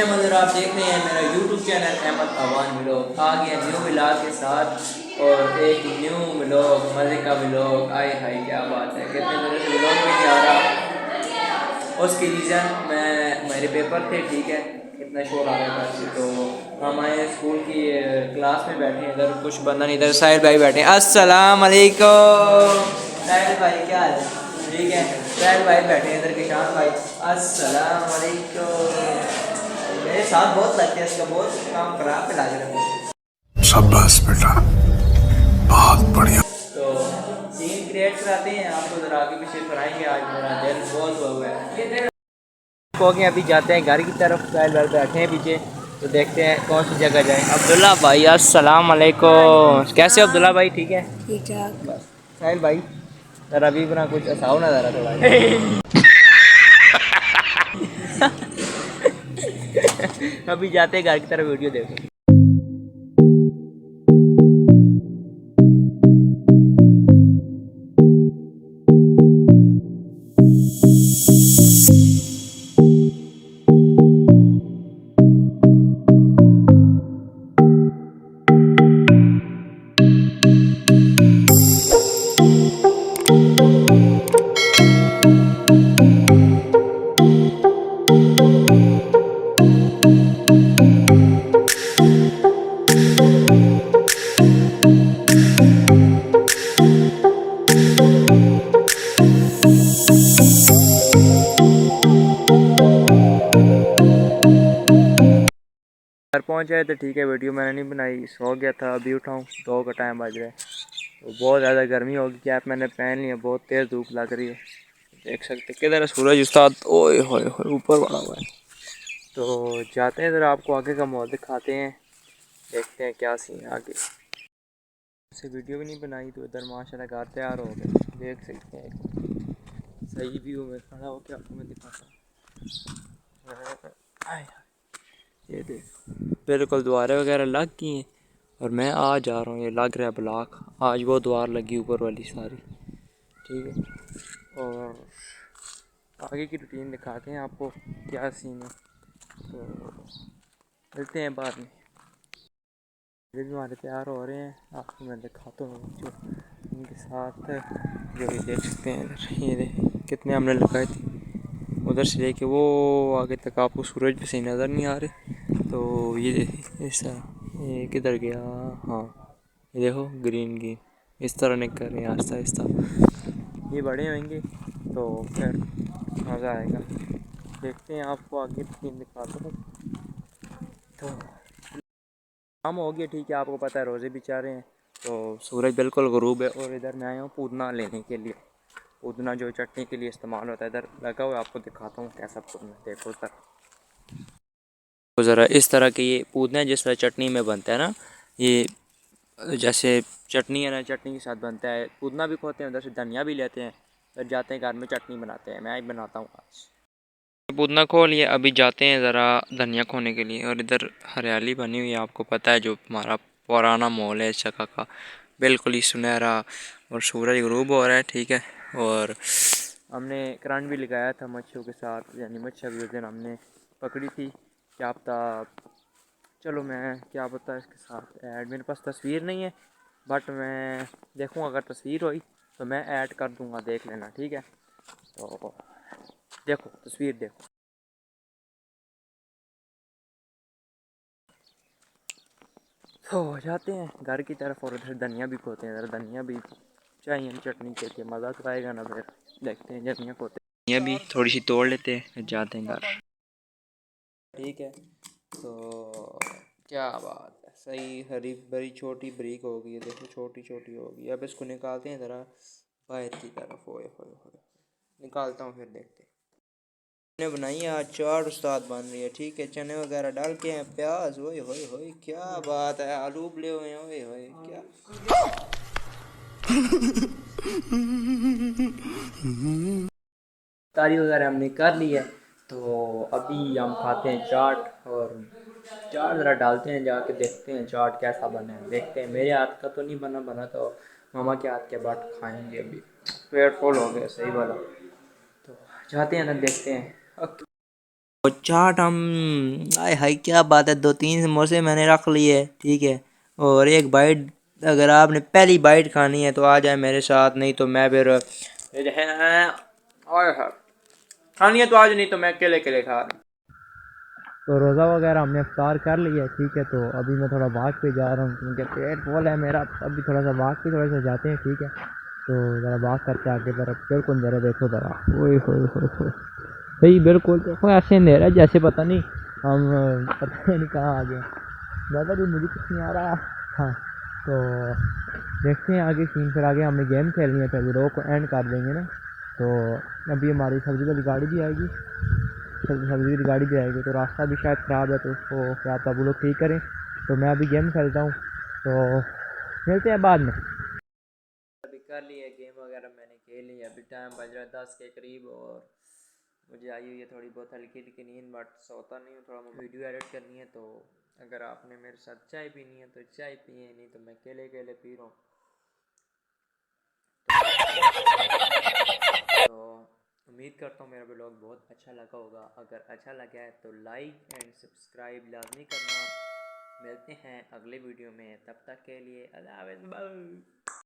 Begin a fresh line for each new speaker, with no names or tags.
Time अगर आप देख रहे हैं मेरा YouTube channel Ahmed Awan vlog आ गया न्यू व्लॉग के साथ और एक न्यू व्लॉग मज़े का व्लॉग। आए हाय क्या बात है, कितने दिनों से व्लॉग में नहीं आ रहा। उसकी रीज़न मैं मेरे पेपर थे, ठीक है, इतना शोर आ रहा था तो हम आए स्कूल की क्लास में बैठे हैं। इधर कुछ बंदा नहीं, इधर साहिल भाई बैठे हैं। अस्सलाम वालेकुम साहिल भाई, क्या हाल है? ठीक है, साहिल भाई बैठे हैं इधर, किशान भाई। अस्सलाम वालेकुम। मेरे साथ बहुत लगते हैं, इसका बहुत काम खराब पे लग रहा है।
शाबाश बेटा, बहुत बढ़िया।
तो सीन क्रिएट कराते हैं, आपको जरा आगे पीछे कराएंगे। आज मेरा दिल बहुत हुआ है हो गया। अभी जाते हैं घर की तरफ, साहिल भाई बैठे हैं पीछे, तो देखते हैं कौन सी जगह जाएं। अब्दुल्ला भाई अस्सलाम वालेकुम, कैसे हो अब्दुल्ला भाई? ठीक है,
ठीक ठाक।
बस साहिल भाई जरा अभी बना कुछ हसाओ ना जरा थोड़ा। अभी जाते हैं घर की तरफ, वीडियो देखो। घर पहुँच जाए तो ठीक है, वीडियो मैंने नहीं बनाई, सो गया था। अभी उठाऊँ 2 का टाइम बज रहा है, तो बहुत ज़्यादा गर्मी होगी। कैप मैंने पहन लिया, बहुत तेज़ धूप लग रही है, देख सकते किधर है सूरज उस्ताद, ओए होए होए ऊपर बना हुआ है। तो जाते हैं ज़रा, आपको आगे का माहौल दिखाते हैं, देखते हैं क्या सीन है आगे से। वीडियो भी नहीं बनाई तो इधर माशाल्लाह घर तैयार हो गए, देख सकते हैं सही व्यू में खड़ा होकर आपको मैं दिखाता हूँ। ये देख बिल्कुल द्वारें वगैरह लग गई हैं और मैं आ जा रहा हूँ। ये लग रहा है ब्लॉक, आज वो द्वार लगी ऊपर वाली सारी, ठीक है। और आगे की रूटीन दिखाते हैं आपको क्या सीन है, तो मिलते हैं बाद में। ये भी हमारे तैयार हो रहे हैं, आपको मैं दिखाता हूँ जो इनके साथ जो ये देख सकते हैं इधर, ये देखें कितने हमने लगाए थे। उधर से लेके वो आगे तक आपको सूरज भी सही नज़र नहीं आ रहे। तो ये देखें इस तरह, ये किधर गया, हाँ ये देखो ग्रीन ग्रीन इस तरह निकल रहे हैं आहिस्ता आहिस्ता। ये बड़े होंगे तो फिर मज़ा आएगा। देखते हैं, आपको आगे सीन दिखाता हूँ। तो शाम हो गया, ठीक है, आपको पता है रोज़े भी चाह रहे हैं, तो सूरज बिल्कुल गरूब है। और इधर मैं आया हूँ पुदना लेने के लिए। पुदना जो चटनी के लिए इस्तेमाल होता है इधर लगा हुआ है, आपको दिखाता हूँ कैसा पुदना, देखो सर। तो ज़रा इस तरह के ये पुदना जिस तरह चटनी में बनता है ना, ये जैसे चटनी है ना, चटनी के साथ बनता है। पुदना भी खोते हैं, उधर से धनिया भी लेते हैं, फिर जाते हैं घर में चटनी बनाते हैं। मैं ही बनाता हूँ आज। पुदना खो लिए, अभी जाते हैं ज़रा धनिया खोने के लिए। और इधर हरियाली बनी हुई है, आपको पता है जो हमारा पुराना मॉल है इस जगह का, बिल्कुल ही सुनहरा, और सूरज गरूब हो रहा है, ठीक है। और हमने करंट भी लगाया था मच्छियों के साथ, यानी मच्छियाँ भी उस दिन हमने पकड़ी थी। क्या पता, चलो मैं क्या पता इसके साथ ऐड, मेरे पास तस्वीर नहीं है, बट मैं देखूँगा अगर तस्वीर हुई तो मैं ऐड कर दूँगा, देख लेना, ठीक है। तो देखो तस्वीर देखो। तो जाते हैं घर की तरफ, और उधर धनिया भी खोते हैं। इधर धनिया भी चाहिए चटनी के लिए, मज़ा तो आएगा ना। फिर देखते हैं धनिया खोते हैं, धनिया भी थोड़ी सी तोड़ लेते हैं, फिर जाते हैं घर, ठीक है। तो क्या बात है, सही हरी भरी छोटी ब्रिक हो गई है, देखो छोटी छोटी हो गई। अब इसको निकालते हैं ज़रा बाहर की तरफ, ओए होए होए, निकालता हूँ फिर देखते हैं। मैंने बनाई है आज चाट उस्ताद बन रही है, ठीक है, चने वगैरह डाल के हैं, प्याज, ओए होए होए क्या बात है, आलू उबले हुए हैं, ओए होए क्या। तारी वगैरह हमने कर ली है, तो अभी हम खाते हैं चाट। और चाट ज़रा डालते हैं, जाके देखते हैं चाट कैसा बना है, देखते हैं। मेरे हाथ का तो नहीं बना, बना तो मामा के हाथ के बाट खाएंगे। अभी पेट फुल हो गया सही वाला, तो जाते हैं ना, देखते हैं। और चाट हम आय हाय क्या बात है, 2-3 समोसे मैंने रख लिए, ठीक है। और एक बाइट, अगर आपने पहली बाइट खानी है तो आ जाए मेरे साथ, नहीं तो मैं फिर खानी है तो आज, नहीं तो मैं अकेले अकेले खा रहा हूँ। तो रोज़ा वगैरह हमने इफ्तार कर लिया, ठीक है। तो अभी मैं थोड़ा वॉक पे जा रहा हूँ क्योंकि पेट फुल है मेरा। अभी थोड़ा सा वॉक पे थोड़ा सा जाते हैं, ठीक है। तो ज़रा वॉक करके आगे तरफ बिल्कुल ज़रा देखो ज़रा, ओए होए होए होए, सही बिल्कुल देखो, ऐसे अंधेरा जैसे पता नहीं हम पता नहीं कहाँ आ गए। ज़्यादा भी मुझे कुछ नहीं आ रहा। हाँ, तो देखते हैं आगे सीन। फिर आगे हमने गेम खेलनी है, फिर वीडियो को एंड कर देंगे ना। तो अभी हमारी सब्ज़ी वाली गाड़ी भी आएगी, सब्ज़ी की गाड़ी भी आएगी। तो रास्ता भी शायद ख़राब है, तो उसको क्या पता वो लोग ठीक करें। तो मैं अभी गेम खेलता हूँ, तो मिलते हैं बाद में। अभी कर लिया गेम वगैरह मैंने खेल लिया। अभी टाइम बज रहा है 10 के करीब, और मुझे आई हुई है थोड़ी बहुत हल्की हल्की नींद, बट सोता नहीं हूँ। थोड़ा मुझे वीडियो एडिट करनी है। तो अगर आपने मेरे साथ चाय पीनी है तो चाय पिए, नहीं तो मैं अकेले अकेले पी रहा हूँ। तो उम्मीद करता हूँ मेरा ब्लॉग बहुत अच्छा लगा होगा। अगर अच्छा लगा है तो लाइक एंड सब्सक्राइब लाजमी करना। मिलते हैं अगले वीडियो में, तब तक के लिए अल्लाह हाफ़िज़।